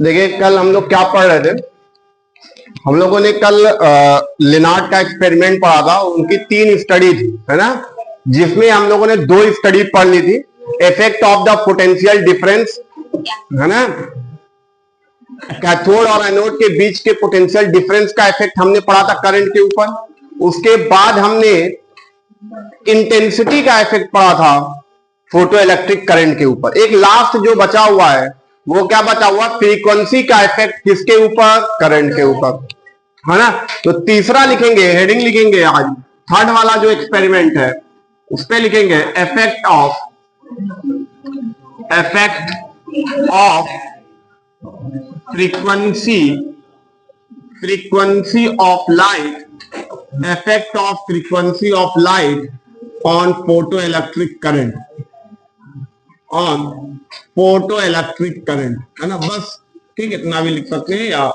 देखिए कल हम लोग क्या पढ़ रहे थे। हम लोगों ने कल लिनार्ड का एक्सपेरिमेंट पढ़ा था। उनकी 3 स्टडी थी, है ना, जिसमें हम लोगों ने 2 स्टडी पढ़ ली थी। Effect of the potential difference, है ना, कैथोड और एनोड के बीच के पोटेंशियल डिफरेंस का इफेक्ट हमने पढ़ा था करंट के ऊपर। उसके बाद हमने इंटेंसिटी का इफेक्ट पढ़ा था फोटो इलेक्ट्रिक करंट के ऊपर। एक लास्ट जो बचा हुआ है वो क्या बचा हुआ, फ्रीक्वेंसी का इफेक्ट किसके ऊपर, करंट के ऊपर, है ना। तो तीसरा लिखेंगे, हेडिंग लिखेंगे आज, थर्ड वाला जो एक्सपेरिमेंट है उस पे लिखेंगे effect of frequency of light, effect of frequency of light on photo electric current, on photo electric current, है ना। बस ठीक, इतना भी लिख सकते हैं। या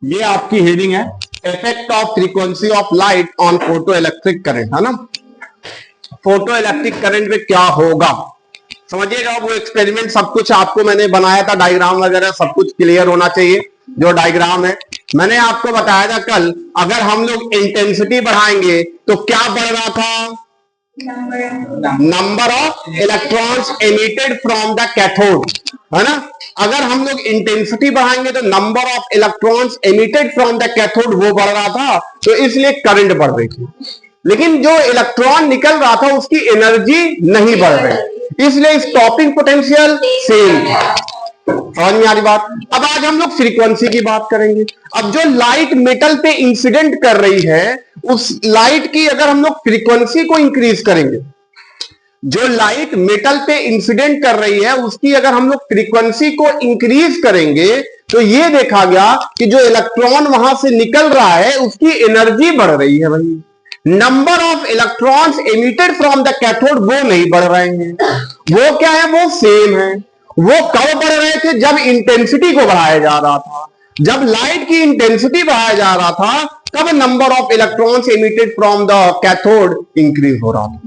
ये आपकी हेडिंग है, effect of frequency of light on photo electric current, है ना। फोटो इलेक्ट्रिक करंट में क्या होगा समझिएगा। वो एक्सपेरिमेंट सब कुछ आपको मैंने बनाया था, डायग्राम वगैरह सब कुछ क्लियर होना चाहिए। जो डायग्राम है मैंने आपको बताया था कल, अगर हम लोग इंटेंसिटी बढ़ाएंगे तो क्या बढ़ रहा था, number of electrons emitted from the cathode, है ना। अगर हम लोग इंटेंसिटी बढ़ाएंगे तो number of electrons emitted from the cathode वो बढ़ रहा था, तो इसलिए करंट बढ़ रही थी। लेकिन जो इलेक्ट्रॉन निकल रहा था उसकी एनर्जी नहीं बढ़ रही, इसलिए स्टॉपिंग पोटेंशियल सेम था। समझ में आ रही बात। अब आज हम लोग फ्रीक्वेंसी की बात करेंगे। अब जो लाइट मेटल पे इंसिडेंट कर रही है, उस लाइट की अगर हम लोग फ्रीक्वेंसी को इंक्रीज करेंगे, जो लाइट मेटल पे इंसिडेंट कर रही है उसकी अगर हम लोग फ्रीक्वेंसी को इंक्रीज करेंगे तो ये देखा गया कि जो इलेक्ट्रॉन वहां से निकल रहा है उसकी एनर्जी बढ़ रही है भाई। Number of electrons emitted from the cathode वो नहीं बढ़ रहे हैं, वो क्या है, वो सेम है। वो कब बढ़ रहे थे, जब इंटेंसिटी को बढ़ाया जा रहा था, जब लाइट की इंटेंसिटी बढ़ाया जा रहा था तब number of electrons emitted from the cathode increase हो रहा था।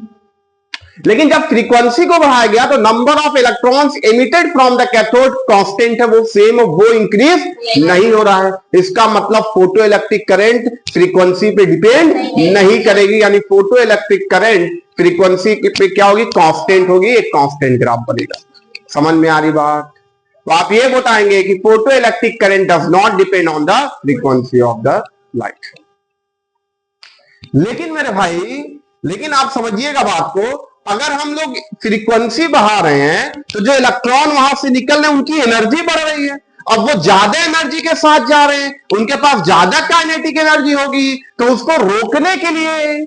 लेकिन जब फ्रीक्वेंसी को बढ़ाया गया तो number of electrons emitted from the cathode constant है, वो सेम, वो इंक्रीज नहीं हो रहा है। इसका मतलब फोटो इलेक्ट्रिक करंट फ्रीक्वेंसी पे डिपेंड नहीं करेगी, यानी फोटो इलेक्ट्रिक करंट फ्रीक्वेंसी पे क्या होगी, कांस्टेंट होगी, एक कांस्टेंट ग्राफ बनेगा। समझ में आ रही बात। तो आप ये बताएंगे कि photo electric current does not depend on the frequency of the light. लेकिन मेरे भाई, लेकिन आप समझिएगा बात को, अगर हम लोग फ्रीक्वेंसी बढ़ा रहे हैं तो जो इलेक्ट्रॉन वहां से निकल रहे हैं उनकी एनर्जी बढ़ रही है। अब वो ज्यादा एनर्जी के साथ जा रहे हैं, उनके पास ज्यादा काइनेटिक एनर्जी होगी, तो उसको रोकने के लिए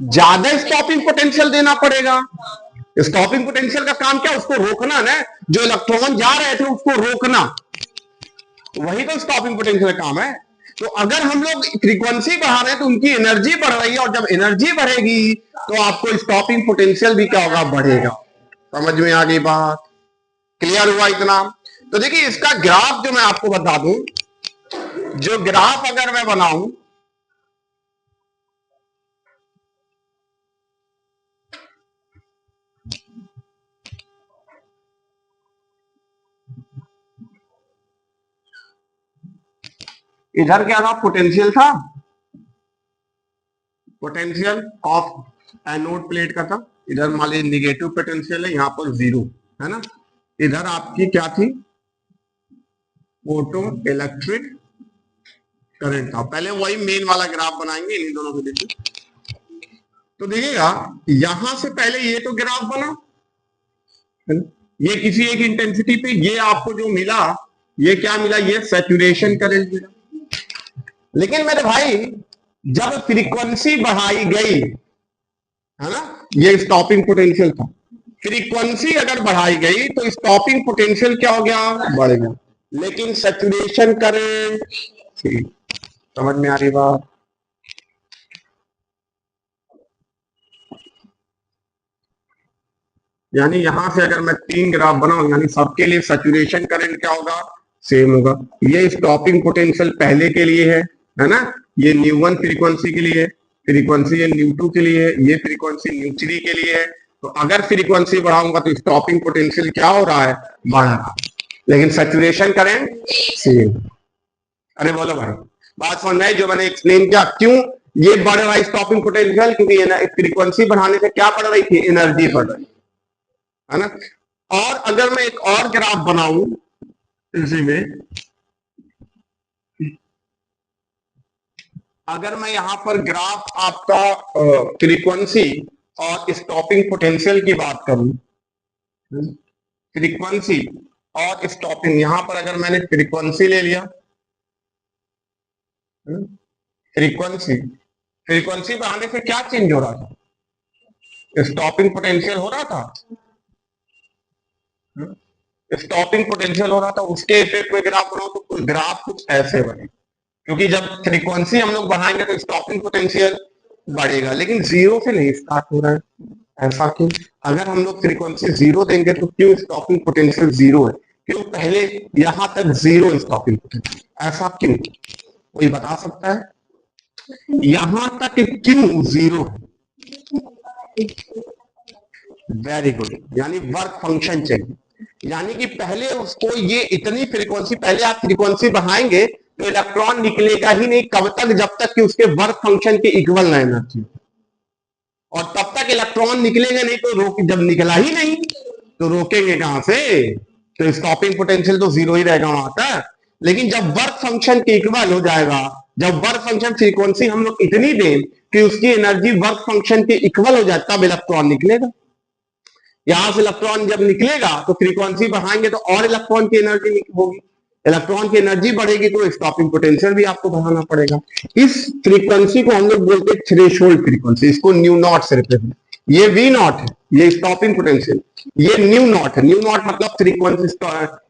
ज्यादा स्टॉपिंग पोटेंशियल देना पड़ेगा। स्टॉपिंग पोटेंशियल का काम क्या, उसको रोकना ना, जो इलेक्ट्रॉन जा रहे थे उसको रोकना, वही तो स्टॉपिंग पोटेंशियल का काम है। तो अगर हम लोग फ्रीक्वेंसी बढ़ा रहे हैं तो उनकी एनर्जी बढ़ रही है, और जब एनर्जी बढ़ेगी तो आपको स्टॉपिंग पोटेंशियल भी क्या होगा, बढ़ेगा। समझ में आ गई बात, क्लियर हुआ इतना। तो देखिए इसका ग्राफ जो मैं आपको बता दूं, जो ग्राफ अगर मैं बनाऊं, इधर क्या था, पोटेंशियल था, पोटेंशियल ऑफ एनोड प्लेट का था। इधर मान लीजिए निगेटिव पोटेंशियल है, यहां पर 0 है ना। इधर आपकी क्या थी, फोटो इलेक्ट्रिक करंट था। पहले वही मेन वाला ग्राफ बनाएंगे इन दोनों के बीच। तो देखिएगा यहां से पहले ये तो ग्राफ बना, ये किसी एक इंटेंसिटी पे, ये आपको जो मिला, ये क्या मिला, ये सैचुरेशन करंट मिला। लेकिन मेरे भाई जब फ्रीक्वेंसी बढ़ाई गई, है ना, ये स्टॉपिंग पोटेंशियल था, फ्रीक्वेंसी अगर बढ़ाई गई तो स्टॉपिंग पोटेंशियल क्या हो गया, बढ़ गया। लेकिन सैचुरेशन करंट, समझ में आ रही बात। यानी यहां से अगर मैं 3 ग्राफ बनाऊं, यानी सबके लिए सैचुरेशन करंट क्या होगा, सेम होगा। ये स्टॉपिंग पोटेंशियल पहले के लिए है ना, ये न्यू1 फ्रीक्वेंसी के लिए है, फ्रीक्वेंसी ये न्यू2 के लिए है, ये फ्रीक्वेंसी न्यू3 के लिए है। तो अगर फ्रीक्वेंसी बढ़ाऊंगा तो स्टॉपिंग पोटेंशियल क्या हो रहा है, बढ़ रहा है। लेकिन सैचुरेशन करंट सेम। अरे बोलो भाई, बात समझ में आई? जो मैंने एक्सप्लेन किया क्यों ये बढ़ रहा है स्टॉपिंग पोटेंशियल, क्योंकि फ्रीक्वेंसी बढ़ाने से क्या बढ़ रही थी, एनर्जी बढ़ रही है ना। और अगर मैं एक और ग्राफ बनाऊं इसी में, अगर मैं यहां पर ग्राफ आपका फ्रीक्वेंसी और स्टॉपिंग पोटेंशियल की बात करूं, फ्रीक्वेंसी और स्टॉपिंग, यहां पर अगर मैंने फ्रीक्वेंसी ले लिया, फ्रीक्वेंसी फ्रीक्वेंसी बढ़ाने से क्या चेंज हो रहा था, स्टॉपिंग पोटेंशियल हो रहा था, स्टॉपिंग पोटेंशियल हो रहा था। उसके इफेक्ट में ग्राफ बनाओ तो ग्राफ कुछ ऐसे बने, क्योंकि जब फ्रीक्वेंसी हम लोग बढ़ाएंगे तो स्टॉपिंग पोटेंशियल बढ़ेगा, लेकिन जीरो से नहीं स्टार्ट हो रहा है। ऐसा क्यों? अगर हम लोग फ्रीक्वेंसी जीरो देंगे तो क्यों स्टॉपिंग पोटेंशियल जीरो है? क्यों पहले यहां तक जीरो स्टॉपिंग पोटेंशियल, ऐसा क्यों? कोई बता सकता है? यहां तक क्यों जीरो है? वेरी गुड, यानी वर्क फंक्शन चाहिए। यानी कि पहले उसको ये इतनी फ्रीक्वेंसी, पहले आप फ्रीक्वेंसी बढ़ाएंगे तो इलेक्ट्रॉन निकलेगा ही नहीं, कब तक? जब तक कि उसके वर्क फंक्शन के इक्वल ना एनर्जी, और तब तक इलेक्ट्रॉन निकलेगा नहीं। तो रोक, जब निकला ही नहीं तो रोकेंगे कहां से? तो स्टॉपिंग पोटेंशियल तो जीरो ही रहेगा वहां तक। लेकिन जब वर्क फंक्शन के इक्वल हो जाएगा, जब वर्क फंक्शन फ्रीक्वेंसी हम लोग इतनी दें कि उसकी एनर्जी वर्क फंक्शन के इक्वल हो जाए, तब इलेक्ट्रॉन निकलेगा। यहां से इलेक्ट्रॉन जब निकलेगा तो फ्रीक्वेंसी बढ़ाएंगे तो और इलेक्ट्रॉन की एनर्जी होगी, इलेक्ट्रॉन की एनर्जी बढ़ेगी तो स्टॉपिंग पोटेंशियल भी आपको बढ़ाना पड़ेगा। इस फ्रीक्वेंसी को हम लोग बोलते हैं थ्रेशोल्ड फ्रीक्वेंसी, इसको न्यू नॉट से रिप्रेजेंट। ये वी नॉट है, ये स्टॉपिंग पोटेंशियल, ये न्यू नॉट है। न्यू नॉट मतलब फ्रीक्वेंसी,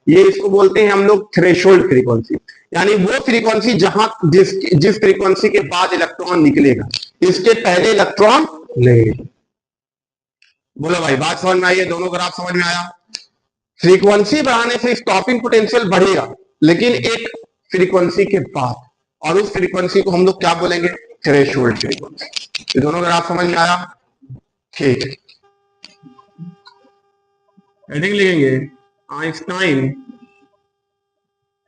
ये इसको बोलते हैं हम लोग थ्रेशोल्ड फ्रीक्वेंसी, यानी वो फ्रीक्वेंसी जहां जिस फ्रीक्वेंसी के बाद इलेक्ट्रॉन निकलेगा, इसके पहले इलेक्ट्रॉन नहीं। बोलो भाई, बात समझ में आई है? दोनों ग्राफ समझ में आया? फ्रीक्वेंसी बढ़ाने से स्टॉपिंग पोटेंशियल बढ़ेगा, लेकिन एक फ्रीक्वेंसी के बाद, और उस फ्रीक्वेंसी को हम लोग क्या बोलेंगे? Threshold frequency. ये दोनों ग्राफ समझ में आया? ठीक है, हेडिंग लिखेंगे, Einstein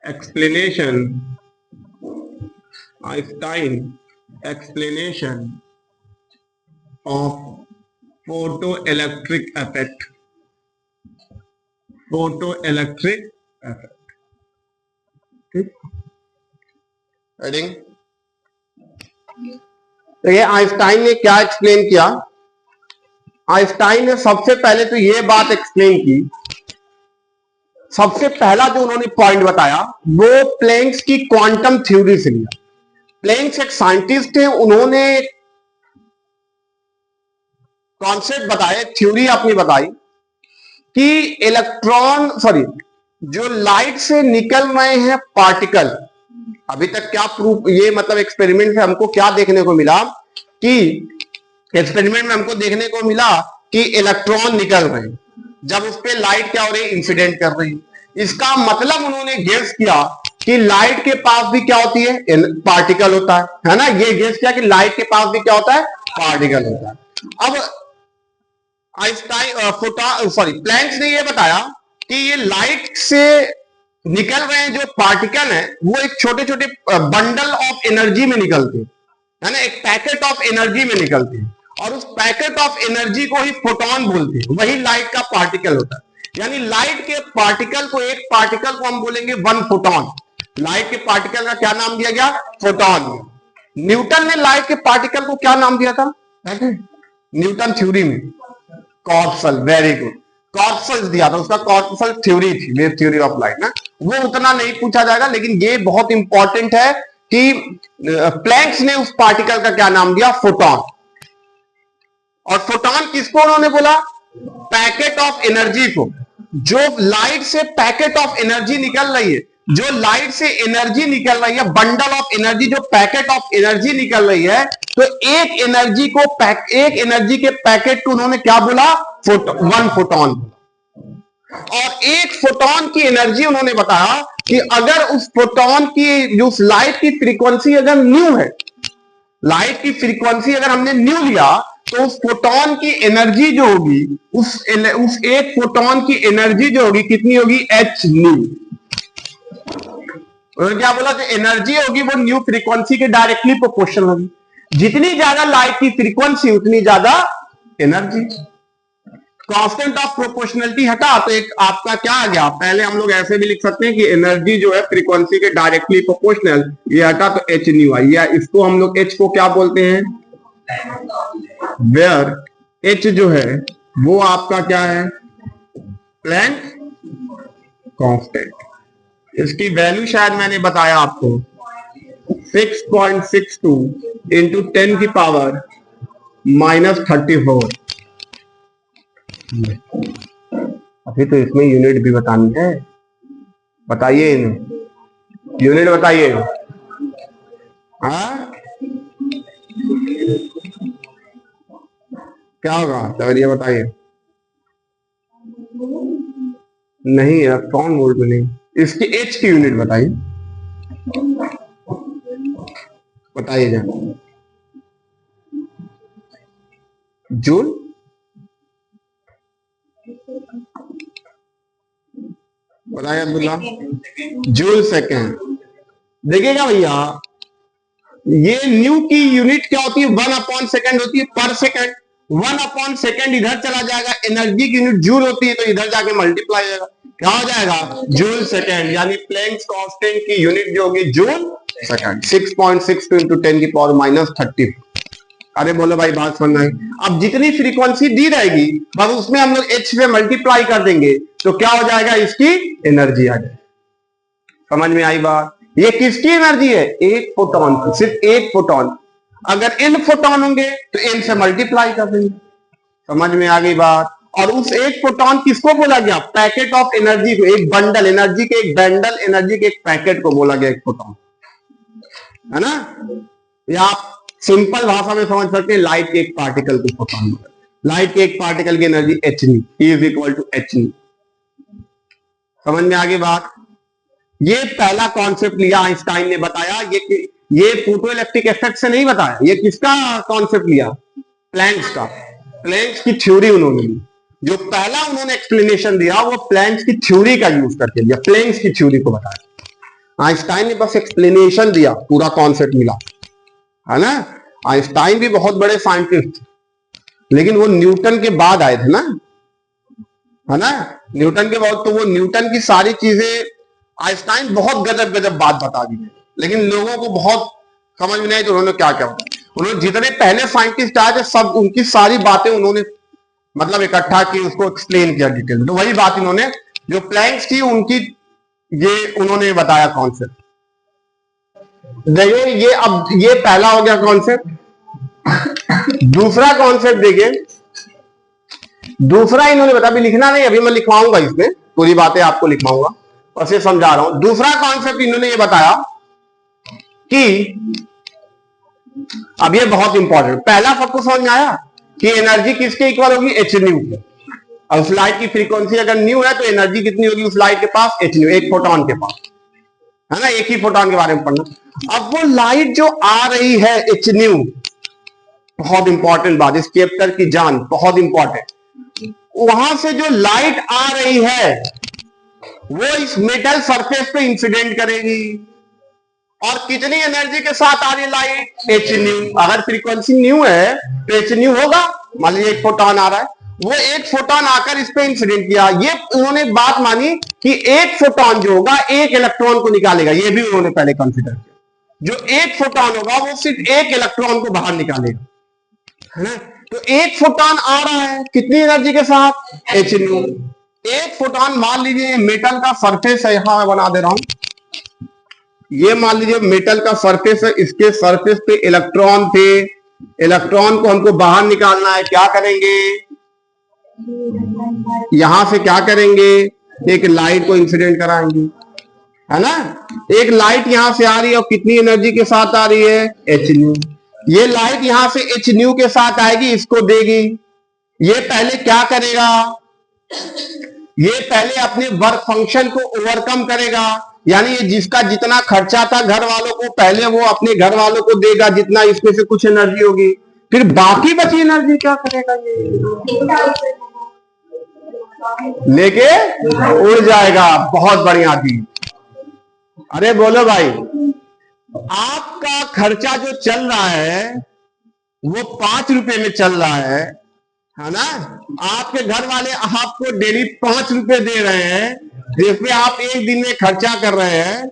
explanation, Einstein explanation of photo electric effect, photo electric effect. ठीक, हेडिंग। तो ये आइंस्टाइन ने क्या एक्सप्लेन किया? आइंस्टाइन ने सबसे पहले तो ये बात एक्सप्लेन की, सबसे पहला जो उन्होंने पॉइंट बताया वो प्लैंक्स की क्वांटम थ्योरी से लिया। प्लैंक्स एक साइंटिस्ट थे, उन्होंने कॉन्सेप्ट बताए, थ्योरी अपनी बताई कि इलेक्ट्रॉन, सॉरी, जो लाइट से निकल रहे हैं पार्टिकल, अभी तक क्या प्रूफ, ये मतलब एक्सपेरिमेंट से हमको क्या देखने को मिला कि एक्सपेरिमेंट में हमको देखने को मिला कि इलेक्ट्रॉन निकल रहे हैं, जब उस पर लाइट क्या हो रही है? इंसिडेंट कर रही है। इसका मतलब उन्होंने गेस किया कि लाइट के पास भी क्या होती है? पार्टिकल होता है ना। ये गेस किया कि लाइट के पास भी क्या होता है? पार्टिकल होता है। अब आइंस्टाइन प्लैंक्स ने ये बताया कि ये लाइट से निकल रहे हैं जो पार्टिकल हैं, वो एक छोटे छोटे बंडल ऑफ एनर्जी में निकलते हैं, है ना, एक पैकेट ऑफ एनर्जी में निकलते हैं, और उस पैकेट ऑफ एनर्जी को ही फोटोन बोलते हैं, वही लाइट का पार्टिकल होता है। यानी लाइट के पार्टिकल को, एक पार्टिकल को हम बोलेंगे वन फोटोन। लाइट के पार्टिकल का क्या नाम दिया गया? फोटोन। न्यूटन ने लाइट के पार्टिकल को क्या नाम दिया था न्यूटन थ्योरी में? कॉर्पसल। वेरी गुड, कॉर्पसल दिया था, उसका कॉर्पसल थ्योरी थी, वेव थ्योरी ऑफ लाइट ना। वो उतना नहीं पूछा जाएगा, लेकिन ये बहुत इंपॉर्टेंट है कि प्लैंक्स ने उस पार्टिकल का क्या नाम दिया? फोटोन। और फोटोन किसको उन्होंने बोला? पैकेट ऑफ एनर्जी को। जो लाइट से पैकेट ऑफ एनर्जी निकल रही है, जो लाइट से एनर्जी निकल रही है, बंडल ऑफ एनर्जी, जो पैकेट ऑफ एनर्जी निकल रही है, तो एक एनर्जी को, एक एनर्जी के पैकेट को उन्होंने क्या बोला? One photon. और एक फोटोन की एनर्जी उन्होंने बताया कि अगर उस फोटोन की, जो लाइट की फ्रीक्वेंसी अगर न्यू है, लाइट की फ्रीक्वेंसी अगर हमने न्यू लिया, तो उस फोटोन की एनर्जी जो होगी, उस एक फोटोन की एनर्जी जो होगी कितनी होगी, एच न्यू। और क्या बोला, जो एनर्जी होगी वो न्यू फ्रीक्वेंसी के डायरेक्टली प्रोपोर्शनल होगी। जितनी ज्यादा लाइट की फ्रीक्वेंसी उतनी ज्यादा एनर्जी। कांस्टेंट ऑफ प्रोपोर्शनलिटी हटा तो एक आपका क्या आ गया, पहले हम लोग ऐसे भी लिख सकते हैं कि एनर्जी जो है फ्रीक्वेंसी के डायरेक्टली प्रोपोर्शनल, ये हटा तो एच न्यू आई, या इसको हम लोग एच को क्या बोलते हैं, वेयर एच जो है वो आपका क्या है, प्लैंक कांस्टेंट। इसकी वैल्यू शायद मैंने बताया आपको 6.62 इंटू 10 की पावर -34। अभी तो इसमें यूनिट भी बतानी है, बताइए इन्हें यूनिट बताइए। हाँ क्या होगा चलिए बताइए। नहीं इलेक्ट्रॉन वोल्ट में नहीं, इसकी एच की यूनिट बताइए, बताइए जरा। जूल, बताइए अब्दुल्ला। Joule second. देखिएगा भैया, ये न्यू की यूनिट क्या होती है, 1/सेकेंड होती है, पर सेकेंड। 1/सेकेंड इधर चला जाएगा, एनर्जी की यूनिट जूल होती है, तो इधर जाके मल्टीप्लाई हो जाएगा, क्या हो जाएगा, जूल सेकेंड। यानी प्लैंक्स कांस्टेंट की यूनिट जो होगी जूल सेकेंड। 6.62 इंटू 10 की पावर -34। अरे बोलो भाई बात सुनना है। अब जितनी फ्रीक्वेंसी दी रहेगी बस उसमें हम लोग एच पे मल्टीप्लाई कर देंगे, तो क्या हो जाएगा, इसकी एनर्जी आ जाएगी। समझ में आई बात। ये किसकी एनर्जी है, एक फोटोन की, सिर्फ एक फोटोन। अगर n फोटोन होंगे तो n से मल्टीप्लाई कर देंगे। समझ में आ गई बात। और उस एक फोटोन किसको बोला गया, पैकेट ऑफ एनर्जी को, एक बंडल एनर्जी के, एक बंडल एनर्जी के एक पैकेट को बोला गया एक फोटोन, है ना। या आप सिंपल भाषा में समझ सकते हैं, लाइट के एक पार्टिकल को फोटोन बोला। लाइट के एक पार्टिकल की energy H nu, is equal to H nu. समझ में आ गई बात। ये पहला कॉन्सेप्ट लिया आइंस्टाइन ने, बताया ये फोटो इलेक्ट्रिक इफेक्ट से नहीं बताया, ये किसका कॉन्सेप्ट लिया, प्लैंक्स का। प्लैंक्स की थ्योरी उन्होंने ली, जो पहला उन्होंने एक्सप्लेनेशन दिया वो प्लैंक्स की थ्योरी का यूज करके दिया, प्लैंक्स की थ्योरी को बताया। आइंस्टाइन ने बस एक्सप्लेनेशन दिया, पूरा कॉन्सेप्ट मिला, है ना। आइंस्टाइन भी बहुत बड़े साइंटिस्ट, लेकिन वो न्यूटन के बाद आए थे ना, है ना। न्यूटन के बाद, तो वो न्यूटन की सारी चीजें आइंस्टाइन बहुत गजब गजब बात बता दी है, लेकिन लोगों को बहुत समझ में नहीं आई, तो उन्होंने क्या क्या बताया, उन्होंने जितने पहले साइंटिस्ट आए थे सब उनकी सारी बातें उन्होंने मतलब इकट्ठा की, उसको एक्सप्लेन किया डिटेल में। तो वही बात इन्होंने, जो प्लैंक्स थी उनकी, ये उन्होंने बताया कॉन्सेप्ट। देखिए ये, अब ये पहला हो गया कॉन्सेप्ट। दूसरा कॉन्सेप्ट देखिए, दूसरा इन्होंने बताया, अभी लिखना नहीं, अभी मैं लिखवाऊंगा, इसमें पूरी बातें आपको लिखवाऊंगा, और समझा रहा हूं। दूसरा कॉन्सेप्ट इन्होंने ये बताया कि, अब ये बहुत इंपॉर्टेंट, पहला सबको समझ में आया कि एनर्जी किसके इक्वल होगी, एच न्यू के। और उस लाइट की फ्रीक्वेंसी अगर न्यू है तो एनर्जी कितनी होगी उस लाइट के पास, एच न्यू, एक फोटोन के पास, है ना। एक ही फोटोन के बारे में पढ़ना। अब वो लाइट जो आ रही है एच न्यू, बहुत इंपॉर्टेंट बात, इस चैप्टर की जान बहुत इंपॉर्टेंट, वहां से जो लाइट आ रही है वो इस मेटल सरफेस पे इंसिडेंट करेगी, और कितनी एनर्जी के साथ आ रही है लाइट, एच न्यू। अगर फ्रीक्वेंसी न्यू है तो एच न्यू होगा। मान लीजिए एक फोटोन आ रहा है, वो एक फोटोन आकर इस पे इंसिडेंट किया, ये उन्होंने बात मानी कि एक फोटोन जो होगा एक इलेक्ट्रॉन को निकालेगा, ये भी उन्होंने पहले कंसिडर किया। जो एक फोटोन होगा वो सिर्फ एक इलेक्ट्रॉन को बाहर निकालेगा, है ना। तो एक फोटोन आ रहा है कितनी एनर्जी के साथ, एच न्यू। एक फोटोन, मान लीजिए मेटल का सरफेस है, यहां मैं बना दे रहा हूं, ये मान लीजिए मेटल का सरफेस है, इसके सरफेस पे इलेक्ट्रॉन थे, इलेक्ट्रॉन को हमको बाहर निकालना है, क्या करेंगे, यहां से क्या करेंगे, एक लाइट को इंसिडेंट कराएंगे, है ना। एक लाइट यहां से आ रही है और कितनी एनर्जी के साथ आ रही है, एच न्यू। ये लाइट यहां से एच न्यू के साथ आएगी, इसको देगी। ये पहले क्या करेगा, ये पहले अपने वर्क फंक्शन को ओवरकम करेगा, यानी ये जिसका जितना खर्चा था घर वालों को, पहले वो अपने घर वालों को देगा जितना इसमें से कुछ एनर्जी होगी। फिर बाकी बची एनर्जी क्या करेगा? ये लेके उड़ जाएगा। बहुत बढ़िया थी। अरे बोलो भाई, आपका खर्चा जो चल रहा है वो 5 रुपए में चल रहा है ना? आपके घर वाले आपको डेली 5 रुपए दे रहे हैं, जिसमें आप एक दिन में खर्चा कर रहे हैं।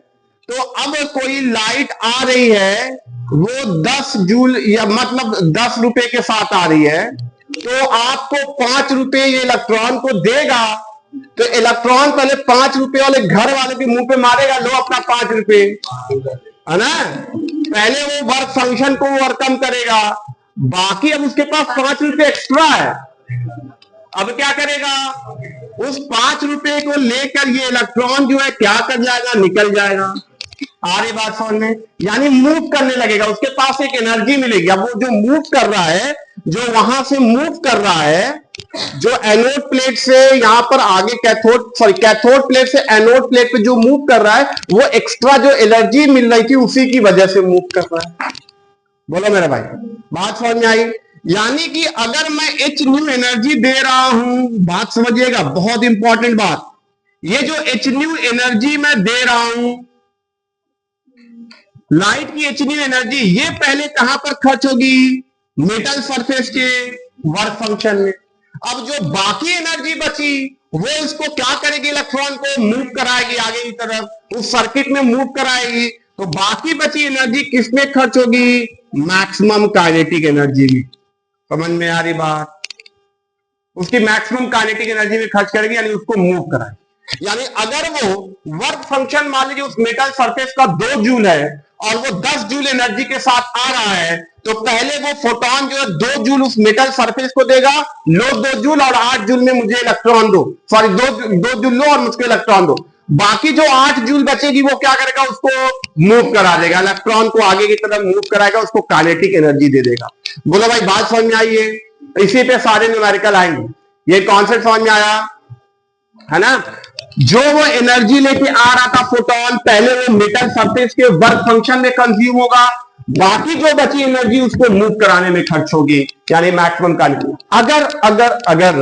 तो अब कोई लाइट आ रही है, वो 10 जूल या मतलब 10 रुपए के साथ आ रही है, तो आपको 5 रुपए ये इलेक्ट्रॉन को देगा। तो इलेक्ट्रॉन पहले 5 रुपए वाले घर वाले के मुंह पे मारेगा, लो अपना 5 रुपए, है ना? पहले वो वर्क फंक्शन को ओवरकम करेगा, बाकी अब उसके पास 5 रुपए एक्स्ट्रा है। अब क्या करेगा? उस 5 रुपए को लेकर ये इलेक्ट्रॉन जो है क्या कर जाएगा? निकल जाएगा। आ रही बात समझ में? यानी मूव करने लगेगा, उसके पास एक एनर्जी मिलेगी। अब वो जो मूव कर रहा है, जो वहां से मूव कर रहा है, जो एनोड प्लेट से यहां पर आगे कैथोड प्लेट से एनोड प्लेट पे जो मूव कर रहा है, वो एक्स्ट्रा जो एनर्जी मिल रही थी उसी की वजह से मूव कर रहा है। बोलो मेरे भाई, बात समझ में आई? यानी कि अगर मैं एच न्यू एनर्जी दे रहा हूं, बात समझिएगा, बहुत इंपॉर्टेंट बात, ये जो एच न्यू एनर्जी मैं दे रहा हूं, लाइट की एच न्यू एनर्जी, ये पहले कहां पर खर्च होगी? मेटल सरफेस के वर्क फंक्शन में। अब जो बाकी एनर्जी बची वो इसको क्या करेगी? इलेक्ट्रॉन को मूव कराएगी आगे की तरफ, उस सर्किट में मूव कराएगी। तो बाकी बची एनर्जी किसमें खर्च होगी? मैक्सिमम काइनेटिक एनर्जी में। समझ में आ रही बात? उसकी मैक्सिमम काइनेटिक एनर्जी में खर्च करेगी, यानी उसको मूव कराएगी। यानी अगर वो वर्क फंक्शन मान लीजिए उस मेटल सरफेस का 2 जूल है और वो 10 जूल एनर्जी के साथ आ रहा है, तो पहले वो फोटोन जो है 2 जूल उस मेटल सरफेस को देगा, लो 2 जूल और 8 जूल में मुझे इलेक्ट्रॉन दो, सॉरी 2 जूल लो और मुझको इलेक्ट्रॉन दो। बाकी जो 8 जूल बचेगी वो क्या करेगा? उसको मूव करा देगा, इलेक्ट्रॉन को आगे की तरफ मूव कराएगा, उसको काइनेटिक एनर्जी दे देगा। बोलो भाई, बात समझ में आई है? इसी पे सारे न्यूमेरिकल आएंगे। ये कॉन्सेप्ट समझ में आया है ना? जो वो एनर्जी लेके आ रहा था फोटोन, पहले वो मेटल सरफेस के वर्क फंक्शन में कंज्यूम होगा, बाकी जो बची एनर्जी उसको मूव कराने में खर्च होगी, यानी मैक्सिमम का। अगर अगर अगर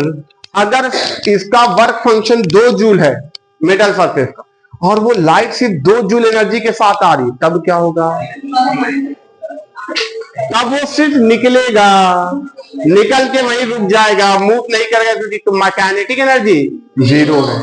अगर इसका वर्क फंक्शन 2 जूल है मेटल सरफेस का, और वो लाइट सिर्फ 2 जूल एनर्जी के साथ आ रही, तब क्या होगा? तब वो सिर्फ निकलेगा, निकल के वहीं रुक जाएगा, मूव नहीं करेगा, क्योंकि मैकेनिटिक एनर्जी 0 है।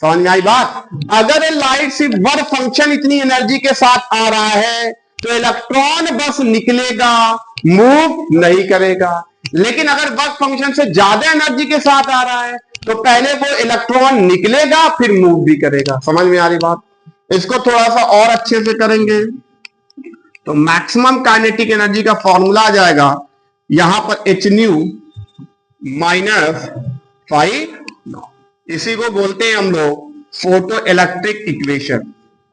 समझ में आई बात? अगर लाइट सिर्फ वर्क फंक्शन इतनी एनर्जी के साथ आ रहा है, तो इलेक्ट्रॉन बस निकलेगा, मूव नहीं करेगा। लेकिन अगर वर्क फंक्शन से ज्यादा एनर्जी के साथ आ रहा है, तो पहले वो इलेक्ट्रॉन निकलेगा, फिर मूव भी करेगा। समझ में आ रही बात? इसको थोड़ा सा और अच्छे से करेंगे तो मैक्सिमम काइनेटिक एनर्जी का फॉर्मूला आ जाएगा यहां पर एच न्यू माइनस 5। इसी को बोलते हैं हम लोग फोटो इलेक्ट्रिक इक्वेशन।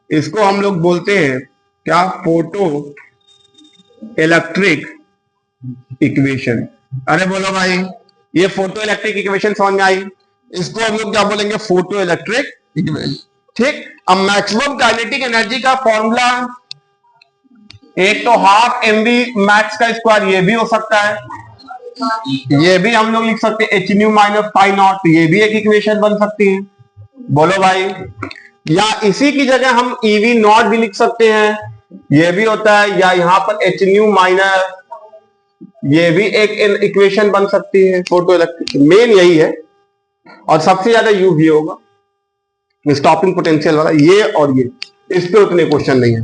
इसको हम लोग बोलते हैं क्या? Photo electric equation. अरे बोलो भाई, ये फोटो इलेक्ट्रिक इक्वेशन समझ में आई? इसको हम लोग क्या बोलेंगे? Photo electric equation. ठीक। अब मैक्सिमम काइनेटिक एनर्जी का फॉर्मूला, एक तो हाफ mv मैक्स का स्क्वायर, ये भी हो सकता है, ये भी हम लोग लिख सकते हैं H new minus pi not, ये भी एक इक्वेशन बन सकती है। बोलो भाई, या इसी की जगह हम ईवी नॉट भी लिख सकते हैं, ये भी होता है, या यहां पर एच न्यू माइनस, ये भी एक इक्वेशन बन सकती है फोटो इलेक्ट्रिक। मेन यही है, और सबसे ज्यादा यू भी होगा स्टॉपिंग पोटेंशियल वाला, ये और ये, इस पे उतने क्वेश्चन नहीं है।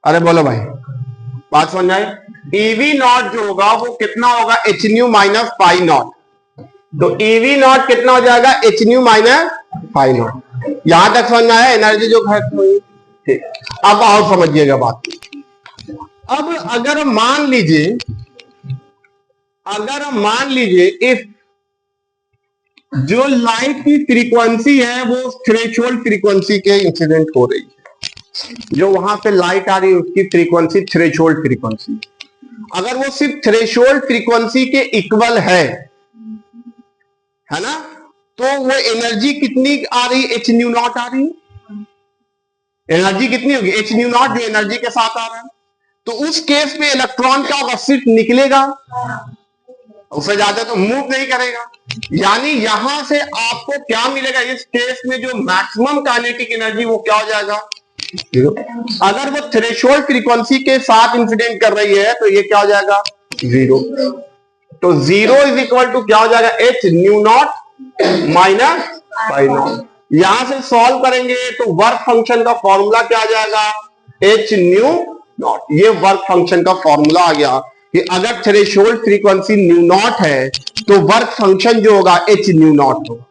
अरे बोलो भाई, बात समझ आए? ईवी नॉट जो होगा वो कितना होगा? H new minus pi not. तो ईवी नॉट कितना हो जाएगा? H new minus pi not. यहां तक समझ में आया एनर्जी जो खर्च हुई? ठीक। अब और समझिएगा बात। अब अगर मान लीजिए इफ जो लाइट की फ्रीक्वेंसी है वो थ्रेशोल्ड फ्रीक्वेंसी के इंसिडेंट हो रही है, जो वहां पे लाइट आ रही है उसकी फ्रीक्वेंसी थ्रेशोल्ड फ्रीक्वेंसी, अगर वो सिर्फ थ्रेशोल्ड फ्रीक्वेंसी के इक्वल है ना, तो वो एनर्जी कितनी आ रही? एच न्यू नॉट आ रही है। एनर्जी कितनी होगी? एच न्यू नॉट, जो एनर्जी के साथ आ रहा है। तो उस केस में इलेक्ट्रॉन क्या होगा, सिर्फ निकलेगा, उससे ज्यादा तो मूव नहीं करेगा। यानी यहां से आपको क्या मिलेगा, इस केस में जो मैक्सिमम काइनेटिक एनर्जी वो क्या हो जाएगा, 0। अगर वो थ्रेशोल्ड फ्रीक्वेंसी के साथ इंसिडेंट कर रही है तो ये क्या हो जाएगा, 0। तो 0 इज इक्वल टू क्या हो जाएगा, h new not minus pi not. यहां से सॉल्व करेंगे तो वर्क फंक्शन का फॉर्मूला क्या आ जाएगा, h न्यू नॉट। ये वर्क फंक्शन का फॉर्मूला आ गया कि अगर थ्रेशोल्ड फ्रीक्वेंसी न्यू नॉट है तो वर्क फंक्शन जो होगा h न्यू नॉट होगा।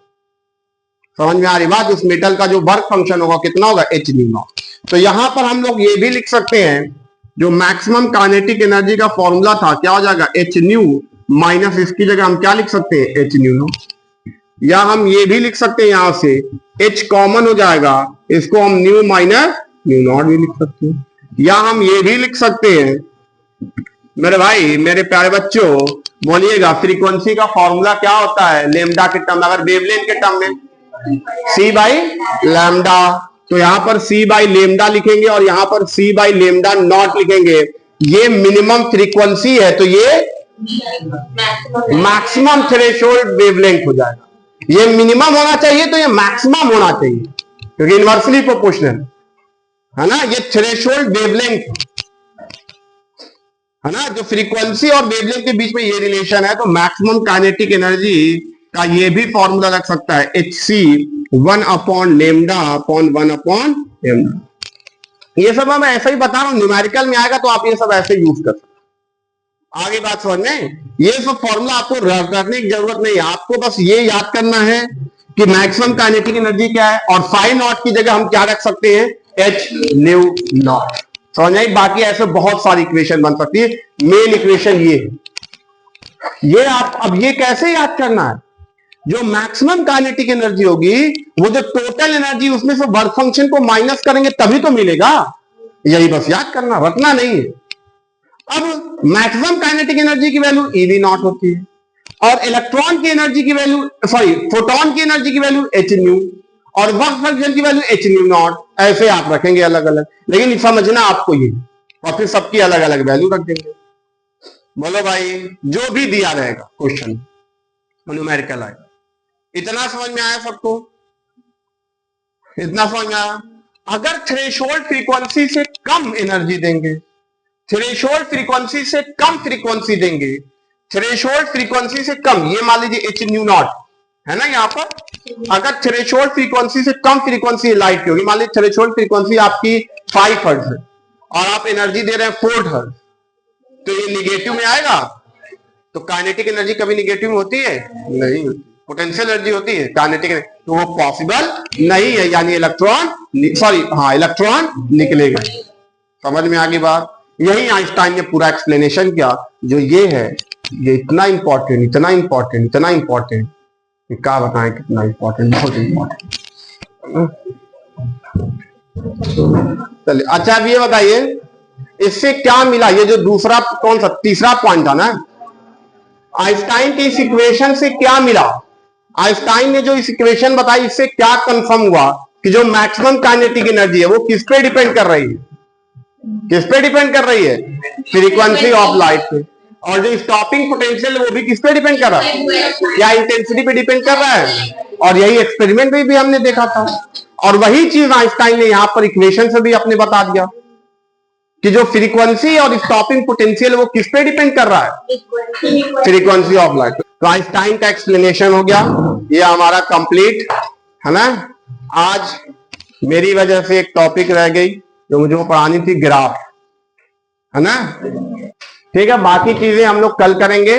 समझ में आ रही बात, उस मेटल का जो वर्क फंक्शन होगा कितना होगा, h न्यू नॉट। तो यहां पर हम लोग ये भी लिख सकते हैं, जो मैक्सिमम काइनेटिक एनर्जी का फॉर्मूला था क्या हो जाएगा, h न्यू माइनस इसकी जगह हम क्या लिख सकते हैं, h न्यू नॉट। या हम ये भी लिख सकते हैं, यहां से h कॉमन हो जाएगा, इसको हम न्यू माइनस न्यू नॉट भी लिख सकते हैं। या हम ये भी लिख सकते हैं, मेरे भाई मेरे प्यारे बच्चों बोलिएगा, फ्रीक्वेंसी का फॉर्मूला क्या होता है लेमडा के टर्म, अगर वेवलेंथ के टर्म में c बाई लैम्डा, तो यहां पर c बाई लेमडा लिखेंगे और यहां पर c बाई लेमडा नॉट लिखेंगे। ये मिनिमम फ्रीक्वेंसी है तो ये मैक्सिमम थ्रेशोल्ड वेवलेंथ हो जाएगा। ये मिनिमम होना चाहिए तो ये मैक्सिमम होना चाहिए, क्योंकि इनवर्सली प्रोपोर्शनल है ना। ये थ्रेशोल्ड वेवलेंथ है ना, जो फ्रीक्वेंसी और वेवलेंथ के बीच में ये रिलेशन है, तो मैक्सिमम काइनेटिक एनर्जी का ये भी फॉर्मूला लग सकता है, hc 1 upon lambda upon 1 upon lambda. ये सब मैं ऐसा ही बता रहा हूं, न्यूमेरिकल में आएगा तो आप ये सब ऐसे यूज कर सकते। आगे बात समझ में, ये सब फॉर्मूला आपको रखने की जरूरत नहीं है, आपको बस ये याद करना है कि मैक्सिमम काइनेटिक एनर्जी क्या है, और फाई नॉट की जगह हम क्या रख सकते हैं, h न्यू नॉट। समझ आई, बाकी ऐसे बहुत सारी इक्वेशन बन सकती है, मेन इक्वेशन ये आप अब ये कैसे याद करना है, जो मैक्सिमम काइनेटिक एनर्जी होगी वो जो टोटल एनर्जी उसमें से वर्क फंक्शन को माइनस करेंगे तभी तो मिलेगा। यही बस याद करना, रटना नहीं है। अब मैक्सिमम काइनेटिक एनर्जी की वैल्यू ev नॉट होती है, और इलेक्ट्रॉन की एनर्जी की वैल्यू फोटोन की एनर्जी की वैल्यू h न्यू, और वर्क फंक्शन की वैल्यू h न्यू नॉट। ऐसे आप रखेंगे अलग अलग, लेकिन समझना आपको ये, और फिर सबकी अलग अलग वैल्यू रख देंगे। बोलो भाई, जो भी दिया रहेगा क्वेश्चन न्यूमेरिकल आएगा। इतना समझ में आया सबको, इतना समझ में आया। अगर थ्रेशोल्ड फ्रीक्वेंसी से कम एनर्जी देंगे, थ्रेशोल्ड फ्रीक्वेंसी से कम फ्रीक्वेंसी देंगे, थ्रेशोल्ड फ्रीक्वेंसी से कम, ये मान लीजिए h न्यू नॉट है ना यहाँ पर। अगर थ्रेशोल्ड फ्रीक्वेंसी से कम फ्रीक्वेंसी लाइट की होगी, मान लीजिए थ्रेशोल्ड फ्रीक्वेंसी आपकी 5 हर्ट्ज है और आप एनर्जी दे रहे हैं 4 हर्ट्ज, तो ये निगेटिव में आएगा। तो काइनेटिक एनर्जी कभी निगेटिव में होती है नहीं, पोटेंशियल एनर्जी होती है काइनेटिक, तो वो पॉसिबल नहीं है, यानी इलेक्ट्रॉन निकलेगा। समझ में आ गई बात। यही आइंस्टाइन ने पूरा एक्सप्लेनेशन किया, जो ये है ये इतना इंपॉर्टेंट, इतना इंपॉर्टेंट, इतना इंपॉर्टेंट, क्या बताएं कितना इंपॉर्टेंट, बहुत इंपॉर्टेंट। चलिए अच्छा, अब ये बताइए इससे क्या मिला, ये जो दूसरा कौन सा तीसरा पॉइंट था ना, आइंस्टाइन की इस इक्वेशन से क्या मिला, आइंस्टाइन ने जो इस इक्वेशन बताई इससे क्या कंफर्म हुआ कि जो मैक्सिमम काइनेटिक एनर्जी है वो किस पे डिपेंड कर रही है, किस पे डिपेंड कर रही है, फ्रीक्वेंसी ऑफ लाइट पे। और जो स्टॉपिंग पोटेंशियल वो भी किस पे डिपेंड कर रहा है, क्या इंटेंसिटी पे डिपेंड कर रहा है। और यही एक्सपेरिमेंट में भी हमने देखा था, और वही चीज आइंस्टाइन ने यहां पर इक्वेशन से भी अपने बता दिया कि जो फ्रीक्वेंसी और स्टॉपिंग पोटेंशियल वो किस पे डिपेंड कर रहा है, फ्रीक्वेंसी ऑफ लाइट। तो आइंस्टाइन का एक्सप्लेनेशन हो गया, ये हमारा कंप्लीट है ना। आज मेरी वजह से एक टॉपिक रह गई जो मुझे वो पढ़ानी थी, ग्राफ, है ना। ठीक है, बाकी चीजें हम लोग कल करेंगे,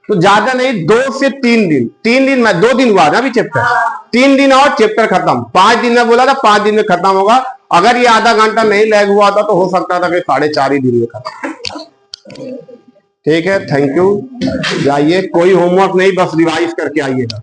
तो ज्यादा नहीं 2 से 3 दिन, 3 दिन में 2 दिन हुआ ना अभी चैप्टर, 3 दिन और चैप्टर खत्म। 5 दिन में बोला था 5 दिन में खत्म होगा, अगर ये आधा घंटा नहीं लैग हुआ था तो हो सकता था कि 4.5 दिन में खत्म। ठीक है, थैंक यू, जाइए, कोई होमवर्क नहीं, बस रिवाइज करके आइएगा।